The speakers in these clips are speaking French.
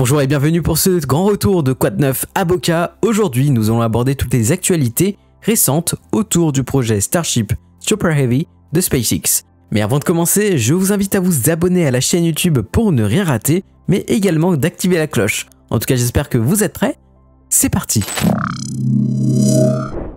Bonjour et bienvenue pour ce grand retour de Quoi de neuf à Boca. Aujourd'hui, nous allons aborder toutes les actualités récentes autour du projet Starship Super Heavy de SpaceX. Mais avant de commencer, je vous invite à vous abonner à la chaîne YouTube pour ne rien rater, mais également d'activer la cloche. En tout cas, j'espère que vous êtes prêts. C'est parti!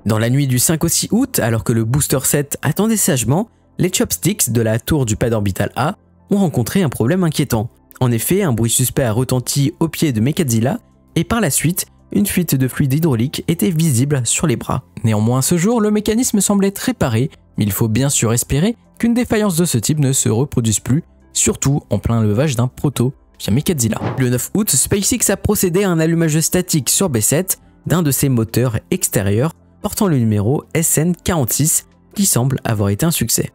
Dans la nuit du 5 au 6 août, alors que le Booster 7 attendait sagement, les chopsticks de la tour du pad orbital A ont rencontré un problème inquiétant. En effet, un bruit suspect a retenti au pied de Mechadzilla et par la suite, une fuite de fluide hydraulique était visible sur les bras. Néanmoins, ce jour, le mécanisme semble être réparé, mais il faut bien sûr espérer qu'une défaillance de ce type ne se reproduise plus, surtout en plein levage d'un proto via Mechadzilla. Le 9 août, SpaceX a procédé à un allumage statique sur B7 d'un de ses moteurs extérieurs portant le numéro SN46 qui semble avoir été un succès.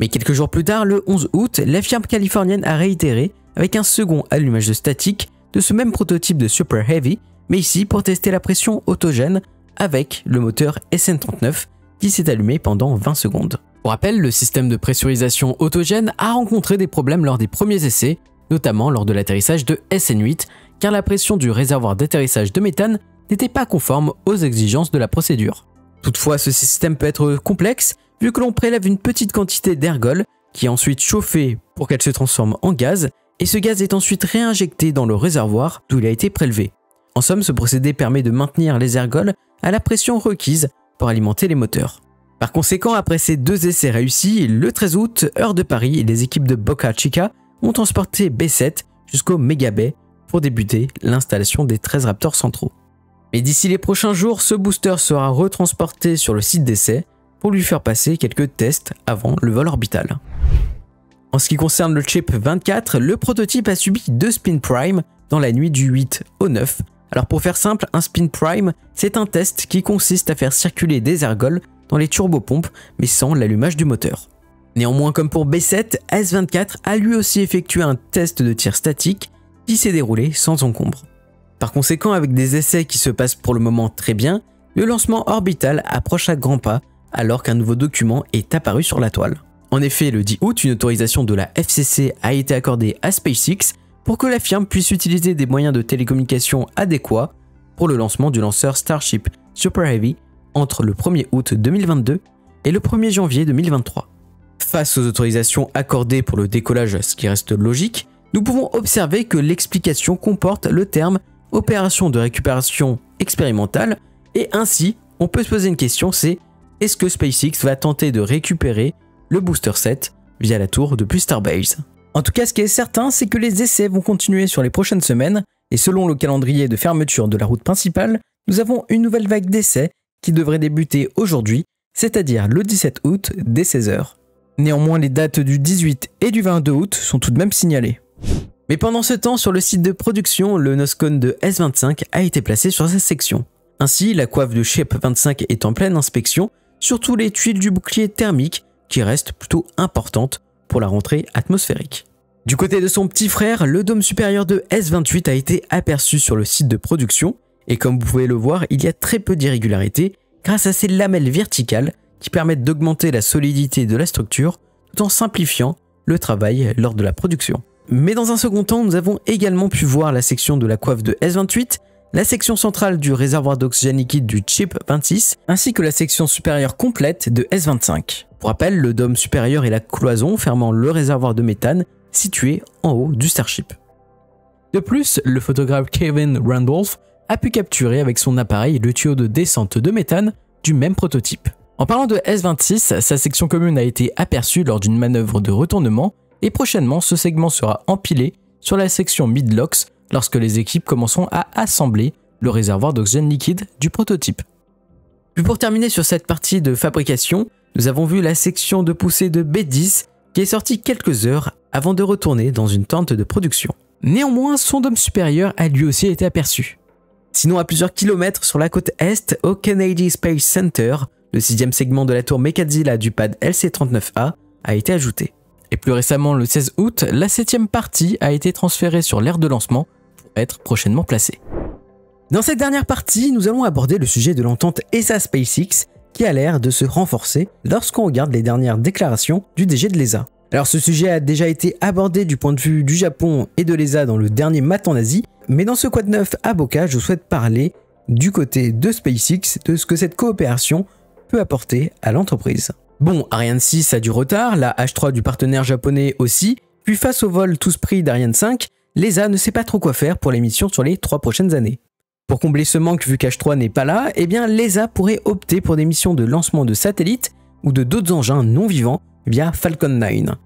Mais quelques jours plus tard, le 11 août, la firme californienne a réitéré avec un second allumage statique de ce même prototype de Super Heavy, mais ici pour tester la pression autogène avec le moteur SN39 qui s'est allumé pendant 20 secondes. Pour rappel, le système de pressurisation autogène a rencontré des problèmes lors des premiers essais, notamment lors de l'atterrissage de SN8, car la pression du réservoir d'atterrissage de méthane n'était pas conforme aux exigences de la procédure. Toutefois, ce système peut être complexe vu que l'on prélève une petite quantité d'ergol qui est ensuite chauffée pour qu'elle se transforme en gaz, et ce gaz est ensuite réinjecté dans le réservoir d'où il a été prélevé. En somme, ce procédé permet de maintenir les ergols à la pression requise pour alimenter les moteurs. Par conséquent, après ces deux essais réussis, le 13 août, heure de Paris, les équipes de Boca Chica ont transporté B7 jusqu'au Mega Bay pour débuter l'installation des 13 Raptors centraux. Mais d'ici les prochains jours, ce booster sera retransporté sur le site d'essai pour lui faire passer quelques tests avant le vol orbital. En ce qui concerne le chip 24, le prototype a subi 2 spin prime dans la nuit du 8 au 9. Alors pour faire simple, un spin prime, c'est un test qui consiste à faire circuler des ergols dans les turbopompes mais sans l'allumage du moteur. Néanmoins, comme pour B7, S24 a lui aussi effectué un test de tir statique qui s'est déroulé sans encombre. Par conséquent, avec des essais qui se passent pour le moment très bien, le lancement orbital approche à grands pas alors qu'un nouveau document est apparu sur la toile. En effet, le 10 août, une autorisation de la FCC a été accordée à SpaceX pour que la firme puisse utiliser des moyens de télécommunication adéquats pour le lancement du lanceur Starship Super Heavy entre le 1er août 2022 et le 1er janvier 2023. Face aux autorisations accordées pour le décollage, ce qui reste logique, nous pouvons observer que l'explication comporte le terme « opération de récupération expérimentale » et ainsi, on peut se poser une question, c'est est-ce que SpaceX va tenter de récupérer le Booster 7 via la tour depuis Starbase? En tout cas, ce qui est certain, c'est que les essais vont continuer sur les prochaines semaines et selon le calendrier de fermeture de la route principale, nous avons une nouvelle vague d'essais qui devrait débuter aujourd'hui, c'est-à-dire le 17 août dès 16h. Néanmoins, les dates du 18 et du 22 août sont tout de même signalées. Mais pendant ce temps, sur le site de production, le Noscone de S25 a été placé sur sa section. Ainsi, la coiffe de Ship 25 est en pleine inspection, surtout les tuiles du bouclier thermique qui restent plutôt importantes pour la rentrée atmosphérique. Du côté de son petit frère, le dôme supérieur de S28 a été aperçu sur le site de production et comme vous pouvez le voir, il y a très peu d'irrégularités grâce à ces lamelles verticales qui permettent d'augmenter la solidité de la structure tout en simplifiant le travail lors de la production. Mais dans un second temps, nous avons également pu voir la section de la coiffe de S28, la section centrale du réservoir d'oxygène liquide du chip 26, ainsi que la section supérieure complète de S25. Pour rappel, le dôme supérieur est la cloison fermant le réservoir de méthane situé en haut du Starship. De plus, le photographe Kevin Randolph a pu capturer avec son appareil le tuyau de descente de méthane du même prototype. En parlant de S26, sa section commune a été aperçue lors d'une manœuvre de retournement et prochainement ce segment sera empilé sur la section Midlocks lorsque les équipes commenceront à assembler le réservoir d'oxygène liquide du prototype. Puis pour terminer sur cette partie de fabrication, nous avons vu la section de poussée de B10 qui est sortie quelques heures avant de retourner dans une tente de production. Néanmoins, son dôme supérieur a lui aussi été aperçu. Sinon, à plusieurs kilomètres sur la côte est, au Kennedy Space Center, le 6e segment de la tour Mechadzilla du pad LC39A a été ajouté. Et plus récemment, le 16 août, la 7e partie a été transférée sur l'aire de lancement pour être prochainement placée. Dans cette dernière partie, nous allons aborder le sujet de l'entente ESA-SpaceX qui a l'air de se renforcer lorsqu'on regarde les dernières déclarations du DG de l'ESA. Alors ce sujet a déjà été abordé du point de vue du Japon et de l'ESA dans le dernier Math en Asie, mais dans ce Quad 9 à Boca, je souhaite parler du côté de SpaceX, de ce que cette coopération peut apporter à l'entreprise. Bon, Ariane 6 a du retard, la H3 du partenaire japonais aussi, puis face au vol tous pris d'Ariane 5, l'ESA ne sait pas trop quoi faire pour les missions sur les 3 prochaines années. Pour combler ce manque vu qu'H3 n'est pas là, eh bien l'ESA pourrait opter pour des missions de lancement de satellites ou de d'autres engins non vivants via Falcon 9.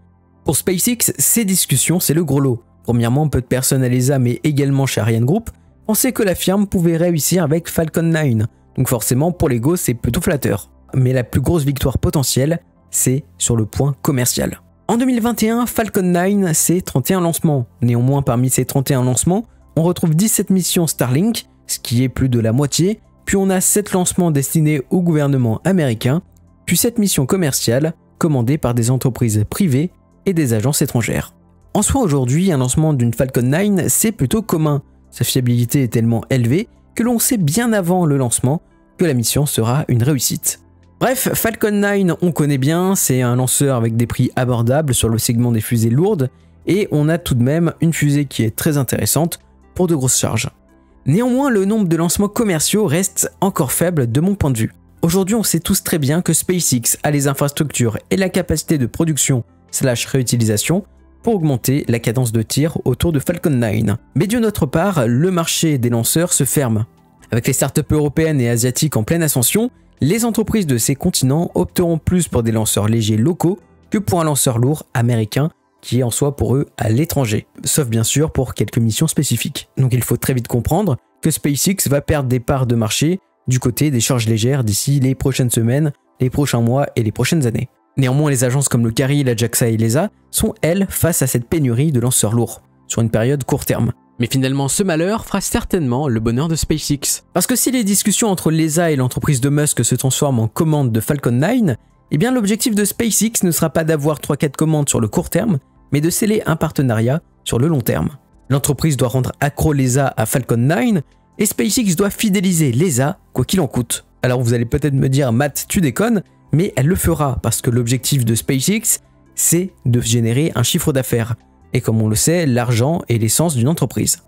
Pour SpaceX, ces discussions, c'est le gros lot. Premièrement, peu de personnes à l'ESA mais également chez Ariane Group pensaient que la firme pouvait réussir avec Falcon 9, donc forcément pour l'ego c'est plutôt flatteur. Mais la plus grosse victoire potentielle, c'est sur le point commercial. En 2021, Falcon 9, c'est 31 lancements. Néanmoins, parmi ces 31 lancements, on retrouve 17 missions Starlink, ce qui est plus de la moitié, puis on a 7 lancements destinés au gouvernement américain, puis 7 missions commerciales commandées par des entreprises privées et des agences étrangères. En soi, aujourd'hui, un lancement d'une Falcon 9, c'est plutôt commun. Sa fiabilité est tellement élevée que l'on sait bien avant le lancement que la mission sera une réussite. Bref, Falcon 9, on connaît bien, c'est un lanceur avec des prix abordables sur le segment des fusées lourdes, et on a tout de même une fusée qui est très intéressante pour de grosses charges. Néanmoins, le nombre de lancements commerciaux reste encore faible de mon point de vue. Aujourd'hui, on sait tous très bien que SpaceX a les infrastructures et la capacité de production / réutilisation pour augmenter la cadence de tir autour de Falcon 9. Mais d'une autre part, le marché des lanceurs se ferme. Avec les startups européennes et asiatiques en pleine ascension, les entreprises de ces continents opteront plus pour des lanceurs légers locaux que pour un lanceur lourd américain qui est en soi pour eux à l'étranger, sauf bien sûr pour quelques missions spécifiques. Donc il faut très vite comprendre que SpaceX va perdre des parts de marché du côté des charges légères d'ici les prochaines semaines, les prochains mois et les prochaines années. Néanmoins, les agences comme le CARI, la JAXA et l'ESA sont, elles, face à cette pénurie de lanceurs lourds, sur une période court terme. Mais finalement, ce malheur fera certainement le bonheur de SpaceX. Parce que si les discussions entre l'ESA et l'entreprise de Musk se transforment en commande de Falcon 9, eh bien l'objectif de SpaceX ne sera pas d'avoir 3-4 commandes sur le court terme, mais de sceller un partenariat sur le long terme. L'entreprise doit rendre accro l'ESA à Falcon 9, et SpaceX doit fidéliser l'ESA quoi qu'il en coûte. Alors vous allez peut-être me dire, Matt, tu déconnes, mais elle le fera, parce que l'objectif de SpaceX, c'est de générer un chiffre d'affaires. Et comme on le sait, l'argent est l'essence d'une entreprise.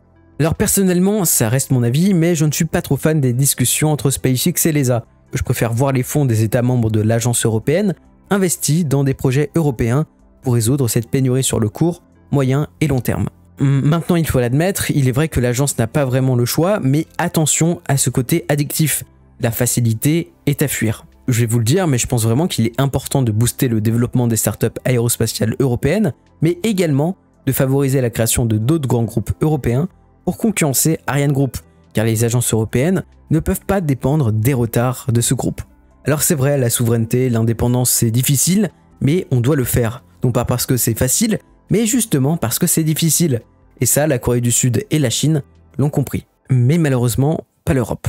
Alors personnellement, ça reste mon avis, mais je ne suis pas trop fan des discussions entre SpaceX et l'ESA. Je préfère voir les fonds des États membres de l'agence européenne investis dans des projets européens pour résoudre cette pénurie sur le court, moyen et long terme. Maintenant, il faut l'admettre, il est vrai que l'agence n'a pas vraiment le choix, mais attention à ce côté addictif. La facilité est à fuir. Je vais vous le dire, mais je pense vraiment qu'il est important de booster le développement des startups aérospatiales européennes, mais également de favoriser la création de d'autres grands groupes européens pour concurrencer Ariane Group, car les agences européennes ne peuvent pas dépendre des retards de ce groupe. Alors c'est vrai, la souveraineté, l'indépendance, c'est difficile, mais on doit le faire. Non pas parce que c'est facile, mais justement parce que c'est difficile. Et ça, la Corée du Sud et la Chine l'ont compris. Mais malheureusement, pas l'Europe.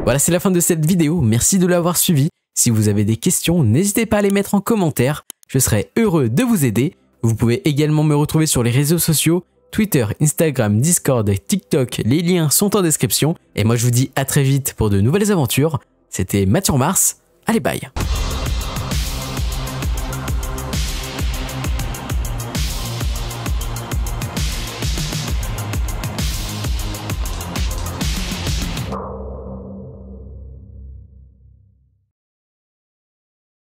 Voilà, c'est la fin de cette vidéo, merci de l'avoir suivi. Si vous avez des questions, n'hésitez pas à les mettre en commentaire, je serai heureux de vous aider. Vous pouvez également me retrouver sur les réseaux sociaux, Twitter, Instagram, Discord, TikTok, les liens sont en description. Et moi je vous dis à très vite pour de nouvelles aventures. C'était Matt sur Mars, allez bye.